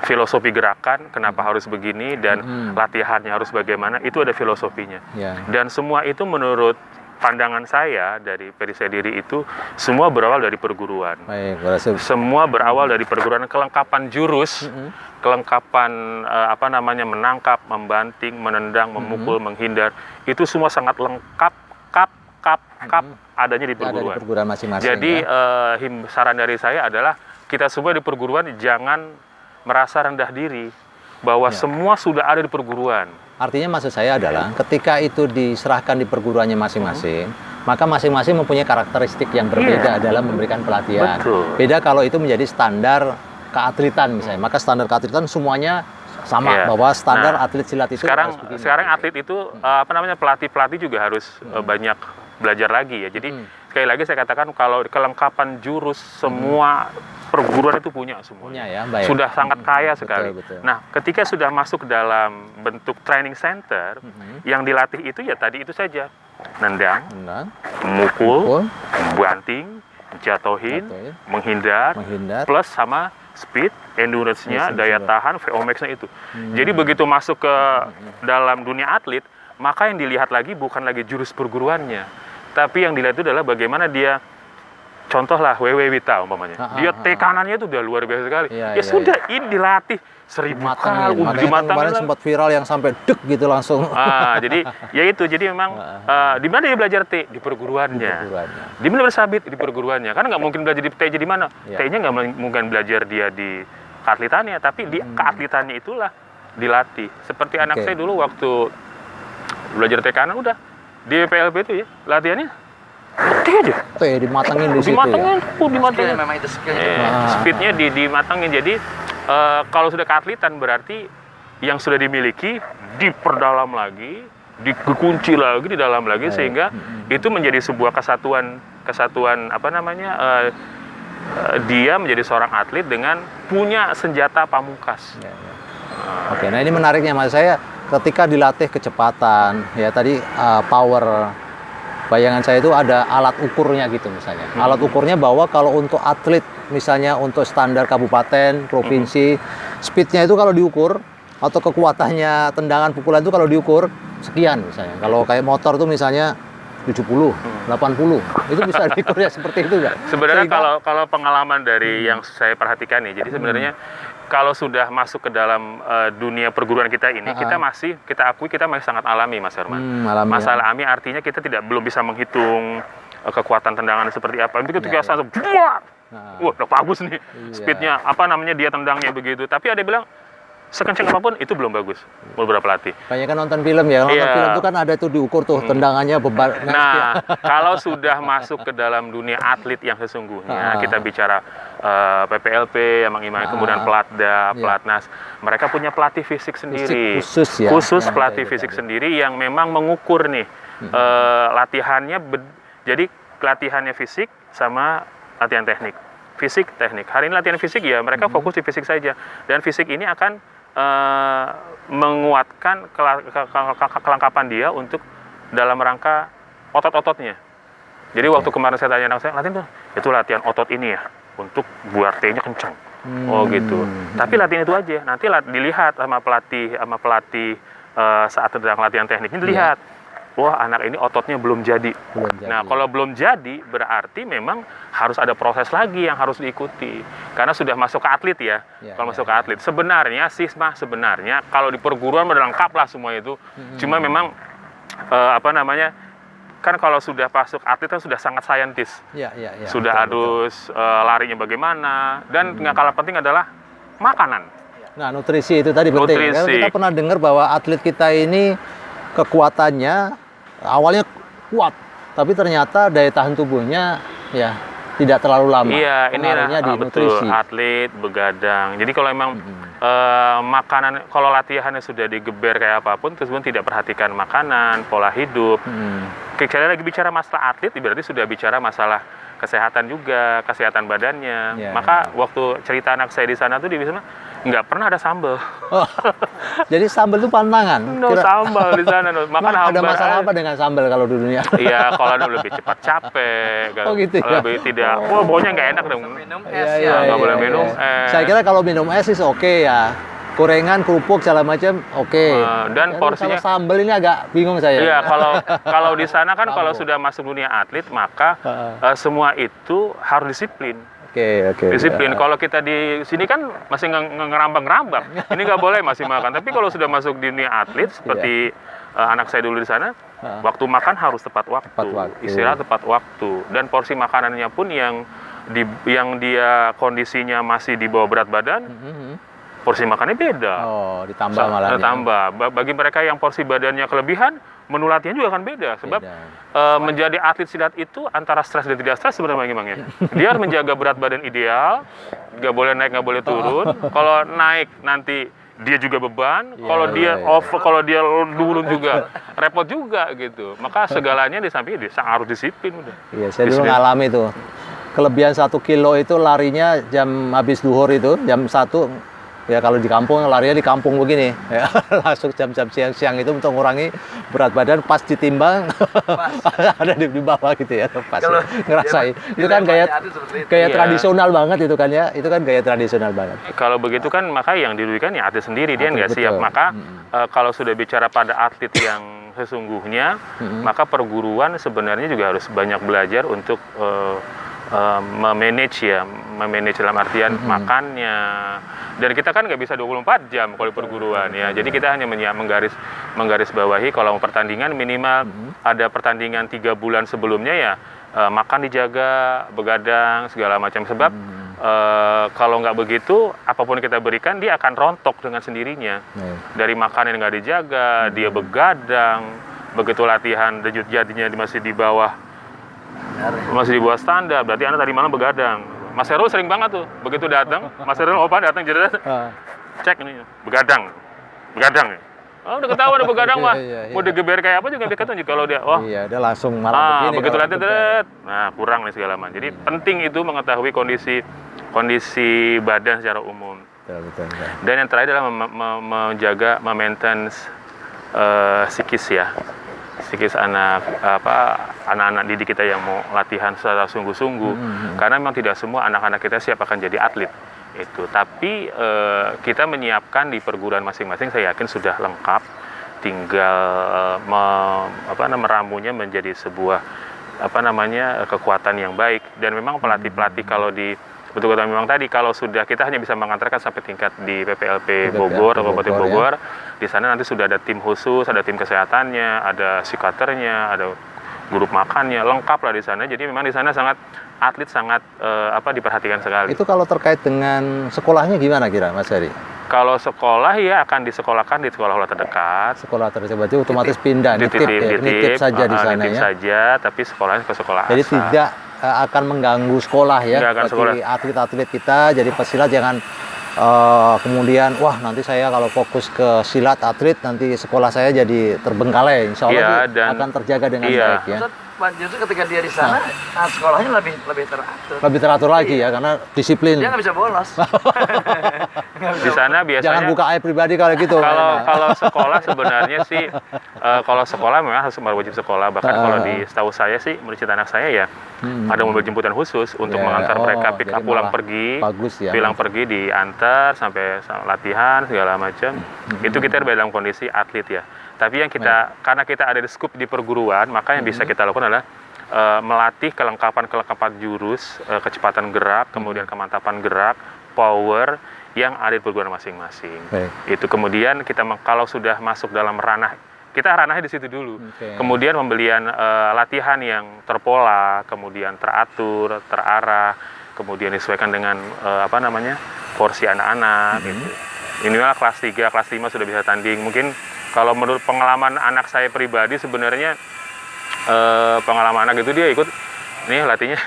filosofi gerakan, kenapa harus begini dan latihannya harus bagaimana, itu ada filosofinya. Dan semua itu menurut pandangan saya dari Perisai Diri itu semua berawal dari perguruan. Semua berawal dari perguruan, kelengkapan jurus, kelengkapan menangkap, membanting, menendang, memukul, menghindar, itu semua sangat lengkap, lengkap adanya di Ada di perguruan. perguruan masing-masing. Jadi ya. saran dari saya adalah kita semua di perguruan jangan merasa rendah diri bahwa Ya. semua sudah ada di perguruan. Artinya maksud saya adalah ketika itu diserahkan di perguruannya masing-masing, maka masing-masing mempunyai karakteristik yang berbeda dalam memberikan pelatihan. Betul. Beda kalau itu menjadi standar keatletan misalnya, maka standar keatletan semuanya sama Iya. bahwa standar Nah, atlet silat itu Sekarang harus begini. sekarang atlet itu pelatih juga harus banyak belajar lagi ya. Jadi sekali lagi saya katakan kalau kelengkapan jurus semua perguruan itu punya semuanya. Punya ya, baik. Sudah sangat kaya Betul, sekali. betul. Nah, ketika sudah masuk ke dalam bentuk training center, yang dilatih itu ya tadi itu saja. Nendang, Nah, mukul, pukul, banting, jatuhin, Jatuhin. menghindar, menghindar. plus sama speed, endurance-nya, Endurance daya juga. tahan, VO max-nya itu. Jadi begitu masuk ke dalam dunia atlet, maka yang dilihat lagi bukan lagi jurus perguruannya, tapi yang dilihat itu adalah bagaimana dia. Contoh lah WW Wita umpamanya. Dia tekanannya itu udah luar biasa sekali. Iya, Ya iya, sudah, ini dilatih 1000 kali, Makanya kan dimatangin kemarin lah. sempat viral yang sampai dek gitu langsung. Jadi ya itu, jadi memang di mana dia belajar T? Di perguruannya. Perguruannya. Di mana bersabit? Di perguruannya. Kan nggak mungkin belajar di T di mana? Iya. T-nya nggak mungkin belajar dia di keatletannya, tapi di keatletannya itulah dilatih. Seperti anak Oke. saya dulu waktu belajar tekanan udah di PLP itu ya latihannya T aja. Dimatengin di situ ya. Dimatengin, dimatengin. Skill, memang itu skill. Speednya dimatangin. Jadi kalau sudah keatletan berarti yang sudah dimiliki diperdalam lagi, dikunci lagi di dalam lagi, sehingga itu menjadi sebuah kesatuan dia menjadi seorang atlet dengan punya senjata pamungkas. Ya, ya. Oke, nah ini menariknya mas saya ketika dilatih kecepatan ya tadi power. Bayangan saya itu ada alat ukurnya gitu misalnya. Alat ukurnya bahwa kalau untuk atlet misalnya untuk standar kabupaten, provinsi, speednya itu kalau diukur atau kekuatannya tendangan pukulan itu kalau diukur sekian misalnya. Kalau kayak motor tuh misalnya 70, 80, itu bisa diukurnya seperti itu nggak? Sebenarnya Sehingga- kalau pengalaman dari yang saya perhatikan ya, jadi sebenarnya kalau sudah masuk ke dalam dunia perguruan kita ini, kita akui kita masih sangat alami, Mas Herman. alami, Masalah alami artinya kita belum bisa menghitung kekuatan tendangan seperti apa. Itu ketika langsung, wah, udah bagus nih, speednya, dia tendangnya begitu. Tapi ada yang bilang sekencang apapun itu belum bagus, beberapa pelatih. Banyak kan nonton film ya, nonton Iya. film itu kan ada tuh diukur tuh tendangannya beban. Nah, kalau sudah masuk ke dalam dunia atlet yang sesungguhnya, kita bicara PPLP, kemudian Pelatda, Pelatnas, mereka punya pelatih fisik sendiri, khusus ya, khusus yang pelatih kayak fisik gitu. sendiri yang memang mengukur nih latihannya, jadi latihannya fisik sama latihan teknik, fisik teknik. Hari ini latihan fisik ya mereka fokus di fisik saja, dan fisik ini akan menguatkan kelengkapan dia untuk dalam rangka otot-ototnya. Jadi waktu kemarin saya tanya anak saya, latihan tuh, itu latihan otot ini ya, untuk buat T-nya kencang. Oh gitu. Tapi latihan itu aja. Nanti dilihat sama pelatih saat sedang latihan tekniknya dilihat. Wah, anak ini ototnya belum jadi. Nah, kalau belum jadi berarti memang harus ada proses lagi yang harus diikuti. Karena sudah masuk ke atlet ya. Kalau masuk ke atlet, sebenarnya kalau di perguruan udah lengkap lah semua itu. Cuma memang kan kalau sudah masuk atlet kan sudah sangat saintis. Sudah harus larinya bagaimana, dan nggak kalah penting adalah makanan. Nah, nutrisi itu tadi penting. Karena kita pernah dengar bahwa atlet kita ini kekuatannya awalnya kuat, tapi ternyata daya tahan tubuhnya ya tidak terlalu lama. Iya, ini di betul, nutrisi. atlet begadang. Jadi kalau memang makanan, kalau latihannya sudah digeber kayak apapun, terus tidak perhatikan makanan, pola hidup. Kita lagi bicara masalah atlet, berarti sudah bicara masalah kesehatan juga, kesehatan badannya. Maka waktu cerita anak saya di sana tuh dia bilang nggak pernah ada sambal. Oh, jadi sambal itu pantangan. Sambal di sana. Makan ada masalah apa dengan sambal kalau di dunia? Iya, kalau lebih cepat capek. Gitu ya? Lebih tidak. Wah, baunya nggak enak dong. Minum es nggak boleh minum es. Saya kira kalau minum es sih oke ya. Gorengan, kerupuk, segala macam oke. Dan porsinya. Kalau sambal ini agak bingung saya. Iya, kalau di sana kan kalau sudah masuk dunia atlet, maka semua itu harus disiplin. Oke. Disiplin. Kalau kita di sini kan masih ngerambang-ngerambang. Ini nggak boleh masih makan. Tapi kalau sudah masuk di dunia atlet seperti anak saya dulu di sana, waktu makan harus tepat waktu. Istirahat tepat waktu. Dan porsi makanannya pun yang dia kondisinya masih di bawah berat badan, porsi makannya beda. Oh, ditambah malah. Ditambah. Bagi mereka yang porsi badannya kelebihan, menu latihan juga akan beda. Sebab menjadi atlet silat itu antara stres dan tidak stres sebenarnya Mang ya. Dia harus menjaga berat badan ideal, nggak boleh naik, nggak boleh turun. Kalau naik nanti dia juga beban. Kalau dia kalau dia turun juga repot juga gitu. Maka segalanya di samping dia harus disiplin udah. Iya, saya dulu ngalami itu. Kelebihan 1 kilo itu larinya jam habis duhur itu, jam 1. Ya kalau di kampung, larinya di kampung begini. Ya, langsung jam-jam siang-siang itu untuk mengurangi berat badan, pas ditimbang ada di bawah gitu ya. Pas ya. Ngerasain. Itu kan gaya tradisional banget itu kan ya. Itu kan gaya tradisional banget. Kalau begitu kan maka yang dirugikan ya atlet sendiri, dia nggak siap. Maka kalau sudah bicara pada atlet yang sesungguhnya, maka perguruan sebenarnya juga harus banyak belajar untuk memanage dalam artian makannya. Dan kita kan nggak bisa 24 jam kalau di perguruan ya. Jadi kita hanya menggaris bawahi kalau pertandingan minimal ada pertandingan 3 bulan sebelumnya ya makan dijaga, begadang segala macam. Sebab kalau nggak begitu, apapun kita berikan dia akan rontok dengan sendirinya. Dari makan yang nggak dijaga, dia begadang, begitu latihan denyut jadinya masih di bawah standar, berarti anak tadi malam begadang. Mas Herul sering banget tuh, begitu datang, Mas Herul datang jadi cek ini, begadang. Oh, udah ketahuan ada begadang mah. Mau digeber kayak apa juga dia ketunjuk kalau dia. Iya, dia langsung malah begini. Begitu latihan, nah kurang nih segala macam. Jadi penting itu mengetahui kondisi badan secara umum. Betul. Dan yang terakhir adalah menjaga maintenance psikis ya. Psikis anak-anak didik kita yang mau latihan secara sungguh-sungguh, karena memang tidak semua anak-anak kita siap akan jadi atlet itu. Tapi kita menyiapkan di perguruan masing-masing, saya yakin sudah lengkap, tinggal meramunya menjadi sebuah kekuatan yang baik. Dan memang pelatih-pelatih kalau di betul-betul memang tadi kalau sudah kita hanya bisa mengantarkan sampai tingkat di PPLP Bogor atau Kabupaten Bogor, di sana nanti sudah ada tim khusus, ada tim kesehatannya, ada psikiaternya, ada guru makannya, lengkap lah di sana. Jadi memang di sana atlet sangat diperhatikan sekali. Itu kalau terkait dengan sekolahnya gimana kira Mas Heri? Kalau sekolah ya akan disekolahkan di sekolah terdekat. Sekolah terdekat berarti otomatis pindah, nitip saja di sana nitip saja, tapi sekolahnya ke sekolah jadi asal. Tidak akan mengganggu sekolah ya bagi atlet-atlet kita. Jadi pesilat jangan kemudian wah nanti saya kalau fokus ke silat atlet nanti sekolah saya jadi terbengkalai. Insya Allah akan terjaga dengan baik ya. Justru ketika dia di sana, sekolahnya lebih teratur. Lebih teratur lagi ya, karena disiplin. Dia nggak bisa bolos. Di sana biasanya. Jangan buka aib pribadi kalau gitu. Kalau sekolah sebenarnya sih, kalau sekolah memang harus wajib sekolah. Bahkan kalau setahu saya sih, menurut anak saya ya, ada mobil jemputan khusus untuk mengantar mereka pick up pulang pergi. Bagus ya. Pulang pergi diantar sampai latihan segala macam. Itu kita dalam kondisi atlet ya. Tapi yang karena kita ada di skup di perguruan, maka yang bisa kita lakukan adalah melatih kelengkapan jurus, kecepatan gerak, kemudian kemantapan gerak, power yang ada di perguruan masing-masing. Itu kemudian kita kalau sudah masuk dalam ranah, kita ranahnya di situ dulu. Kemudian pembelian latihan yang terpola, kemudian teratur, terarah, kemudian disesuaikan dengan porsi anak-anak. Gitu. Inilah kelas 3, kelas 5 sudah bisa tanding. Mungkin kalau menurut pengalaman anak saya pribadi sebenarnya pengalaman anak itu dia ikut latihnya.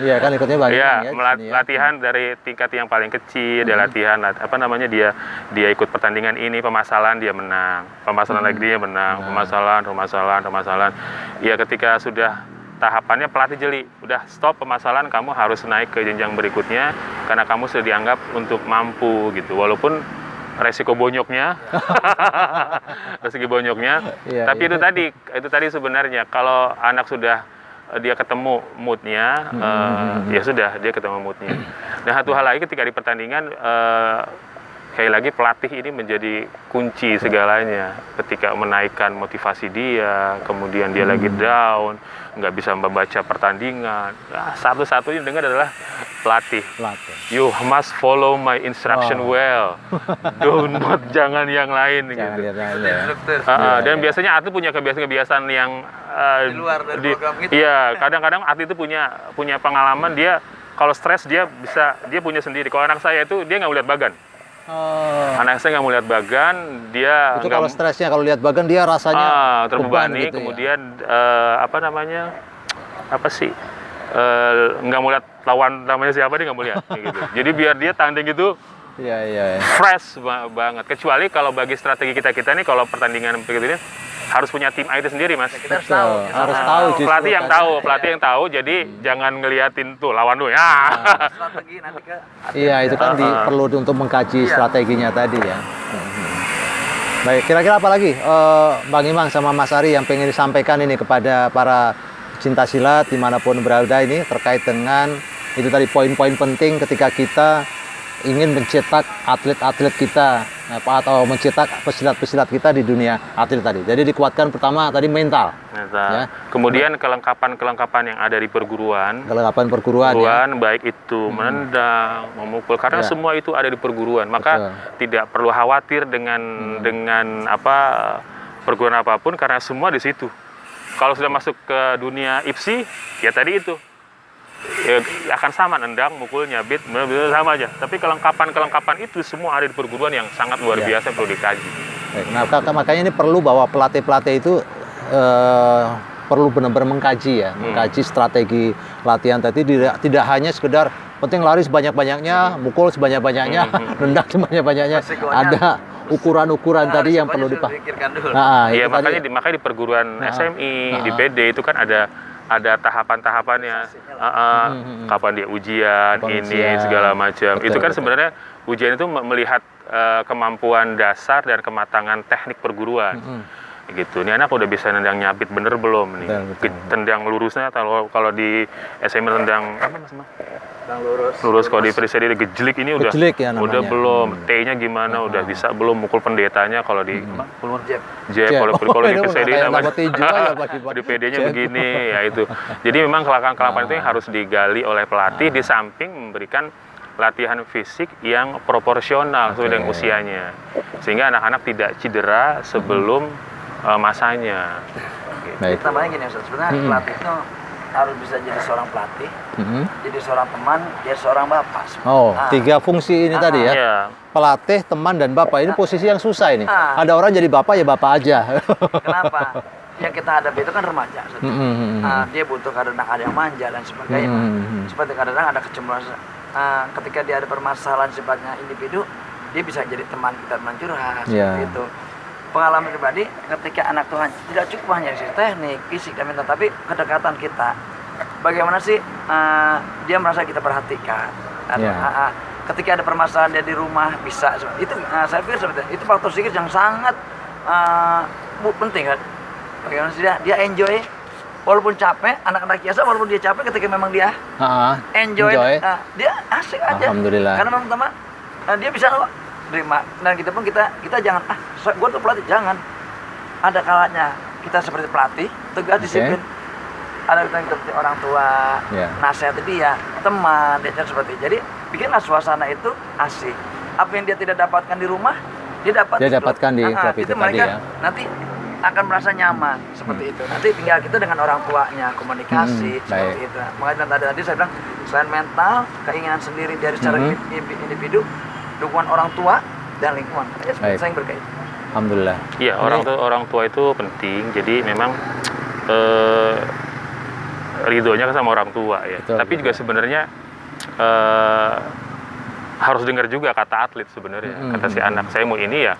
Iya kan ikutnya banyak ya. Latihan dari tingkat yang paling kecil, dia latihan dia ikut pertandingan ini, pemasalan dia menang, pemasalan lagi dia menang, pemasalan. Ya ketika sudah tahapannya pelatih jeli, udah stop pemasalan, kamu harus naik ke jenjang berikutnya karena kamu sudah dianggap untuk mampu gitu. Walaupun resiko bonyoknya, tapi itu tadi sebenarnya kalau anak sudah dia ketemu moodnya, ya sudah dia ketemu moodnya. Nah satu hal lagi ketika di pertandingan, sekali lagi pelatih ini menjadi kunci segalanya. Ketika menaikkan motivasi dia, kemudian dia lagi down, nggak bisa membaca pertandingan, satu-satunya dengar adalah pelatih. Pelatih. You must follow my instruction well. Do not jangan yang lain Jangan gitu. lihat yang lain ya. Instruktur. Dan biasanya atlet punya kebiasaan-kebiasaan yang Di luar dari program kita. Iya, kadang-kadang atlet itu punya pengalaman, dia kalau stres dia punya sendiri. Kalau anak saya itu dia nggak melihat bagan. Oh. Anak saya nggak melihat bagan, dia Itu nggak kalau stresnya, kalau lihat bagan dia rasanya beban terbebani, gitu ya. kemudian nggak mau lihat lawan namanya siapa, dia nggak mau lihat gitu. Jadi biar dia tanding itu Iya, iya. fresh banget. Kecuali kalau bagi strategi kita nih, kalau pertandingan begitu ini harus punya tim IT sendiri, Mas. Kita harus tahu. Betul, harus tahu justru Pelatih yang kan. tahu, pelatih yang tahu. Jadi jangan ngeliatin tuh lawan lu ya. Strategi nanti ke Iya, itu kan perlu untuk mengkaji Iya. strateginya tadi ya. Baik, kira-kira apa lagi Bang Imang sama Mas Ari yang pengen disampaikan ini kepada para cinta silat dimanapun berada ini terkait dengan itu tadi poin-poin penting ketika kita ingin mencetak atlet-atlet kita atau mencetak pesilat-pesilat kita di dunia atlet tadi. Jadi dikuatkan pertama tadi mental, Ya. Kemudian kelengkapan yang ada di perguruan. kelengkapan perguruan ya. Baik itu menendang, memukul, karena Ya. semua itu ada di perguruan. Maka tidak perlu khawatir dengan perguruan apapun, karena semua di situ. Kalau sudah masuk ke dunia IPSI, ya tadi itu ya, akan sama, nendang, mukul, nyabit, benar-benar sama aja. Tapi kelengkapan itu semua ada di perguruan yang sangat luar biasa, perlu dikaji. Baik, nah makanya ini perlu bahwa pelatih-pelatih itu perlu benar-benar mengkaji ya, mengkaji strategi latihan tadi, tidak hanya sekedar penting lari sebanyak-banyaknya, mukul sebanyak-banyaknya, nendang sebanyak-banyaknya. Resikonya- Ada ukuran-ukuran tadi yang perlu dipikirkan dulu. Nah, Iya, itu tadi. makanya di perguruan SMI, di PD itu kan ada tahapan-tahapannya. Kapan dia ujian, Kapan ini ujian. segala macam. Betul, Itu kan betul. sebenarnya ujian itu melihat kemampuan dasar dan kematangan teknik perguruan. Gitu. Ini anak udah bisa nendang nyabit bener belum nih? Betul. Tendang lurusnya, kalau di SMI tendang apa Mas? Bang lurus. Lurus, kalau di presiden gejlik ini udah Gejlik ya namanya. udah belum, T-nya gimana udah bisa belum, mukul pendetanya kalau di Jeb. Jeb, kalau Oh, di ini presiden kayak namanya nama tinju aja bagi-bagi. di PD-nya Jeb. begini ya itu. Jadi memang kelengkapan itu yang harus digali oleh pelatih, di samping memberikan latihan fisik yang proporsional sesuai dengan usianya, sehingga anak-anak tidak cedera sebelum masanya. Baik. Tambahnya gini Ustaz, sebenarnya pelatih itu harus bisa jadi seorang pelatih, jadi seorang teman, jadi seorang bapak. Oh, Ah. 3 fungsi ini tadi ya. Iya. Pelatih, teman, dan bapak. Ini posisi yang susah ini. Ah. Ada orang jadi bapak ya bapak aja. Kenapa? Yang kita hadapi itu kan remaja. Ustaz. Dia butuh kadang-kadang ada yang manja dan sebagainya. Seperti kadang-kadang ada kecemburuan. Ketika dia ada permasalahan sifatnya individu, dia bisa jadi teman kita, teman curhat, Iya. seperti itu. Pengalaman pribadi, ketika anak Tuhan tidak cukup hanya dari teknik, fisik, dan mental, tapi kedekatan kita. Bagaimana sih dia merasa kita perhatikan? Iya. Ketika ada permasalahan dia di rumah bisa itu, saya pikir seperti itu faktor psikis yang sangat penting kan. Bagaimana sih dia enjoy walaupun capek, anak-anak biasa walaupun dia capek, ketika memang dia enjoy. Dia asik aja. Alhamdulillah. Karena memang teman dia bisa terima, dan kita pun kita jangan gue tuh pelatih, jangan. Ada kalanya kita seperti pelatih tegas disiplin. Ada kita seperti orang tua, nasihat dia, teman, dia seperti. Jadi bikinlah suasana itu asik. Apa yang dia tidak dapatkan di rumah, dia dapatkan di klub itu mereka tadi ya. nanti akan merasa nyaman seperti itu. Nanti tinggal kita dengan orang tuanya komunikasi seperti itu. Makanya tadi saya bilang, selain mental, keinginan sendiri dari secara individu, dukungan orang tua dan lingkungan. Ya, saya berkait. Alhamdulillah. Iya, orang tua itu penting. Jadi memang ridhonya kan sama orang tua ya. Betul, tapi juga sebenarnya harus dengar juga kata atlet sebenarnya. Kata si anak, saya mau ini ya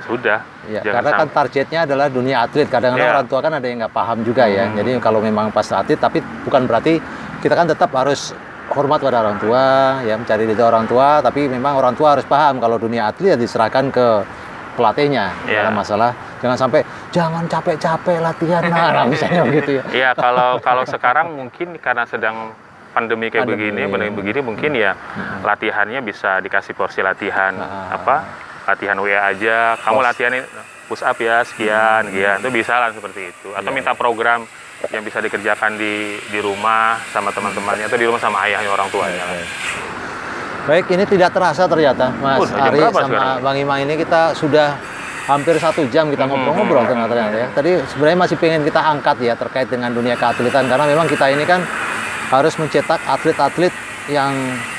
sudah. Ya, karena kan targetnya adalah dunia atlet. Kadang-kadang orang tua kan ada yang nggak paham juga ya. Jadi kalau memang pas atlet, tapi bukan berarti kita kan tetap harus hormat pada orang tua, ya mencari ridho orang tua. Tapi memang orang tua harus paham kalau dunia atlet ya diserahkan ke pelatihnya dalam masalah. Jangan sampai jangan capek-capek latihan, nah misalnya begitu ya. Iya, kalau sekarang mungkin karena sedang pandemi kayak begini mungkin ya latihannya bisa dikasih porsi latihan latihan WA aja, kamu latihan ini push up ya sekian, itu bisa lah seperti itu. Atau minta program yang bisa dikerjakan di rumah sama teman-temannya atau di rumah sama ayahnya, orang tuanya. Baik, ini tidak terasa ternyata Mas jam Ari berapa sama sekarang? Bang Imang ini kita sudah hampir 1 jam kita ngobrol-ngobrol ternyata ya. Tadi sebenarnya masih pengen kita angkat ya terkait dengan dunia keatletan, karena memang kita ini kan harus mencetak atlet-atlet yang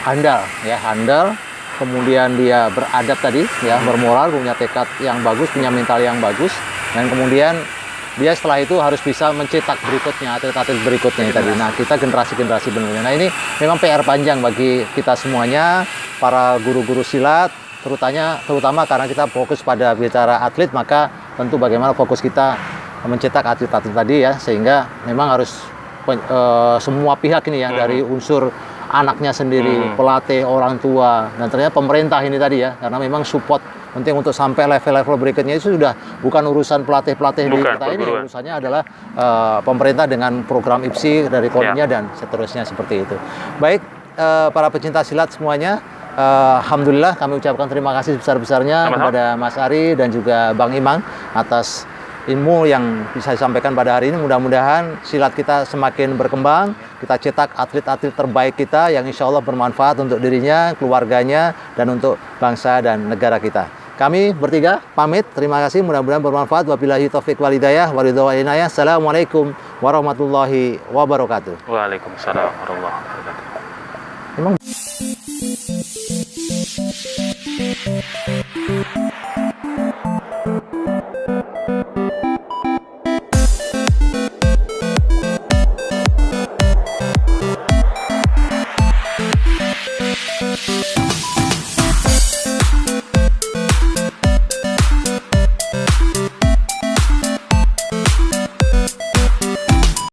handal ya, handal, kemudian dia beradab tadi ya, bermoral, punya tekad yang bagus, punya mental yang bagus, dan kemudian dia setelah itu harus bisa mencetak berikutnya, atlet-atlet berikutnya tadi. Nah, kita generasi-generasi benernya. Nah, ini memang PR panjang bagi kita semuanya, para guru-guru silat, terutama karena kita fokus pada bicara atlet, maka tentu bagaimana fokus kita mencetak atlet-atlet tadi ya, sehingga memang harus semua pihak ini ya, dari unsur anaknya sendiri, pelatih, orang tua, dan ternyata pemerintah ini tadi ya, karena memang support penting untuk sampai level-level berikutnya itu sudah bukan urusan pelatih-pelatih di kita ini, urusannya adalah pemerintah dengan program IPSI dari Korea dan seterusnya seperti itu. Baik, para pecinta silat semuanya, alhamdulillah kami ucapkan terima kasih sebesar-besarnya kepada Mas Ari dan juga Bang Imang atas ilmu yang bisa disampaikan pada hari ini. Mudah-mudahan silat kita semakin berkembang, kita cetak atlet-atlet terbaik kita yang insya Allah bermanfaat untuk dirinya, keluarganya, dan untuk bangsa dan negara kita. Kami bertiga pamit, terima kasih, mudah-mudahan bermanfaat. Wabillahi taufiq wal hidayah, waridho wal inayah. Assalamualaikum warahmatullahi wabarakatuh. Waalaikumsalam warahmatullahi wabarakatuh.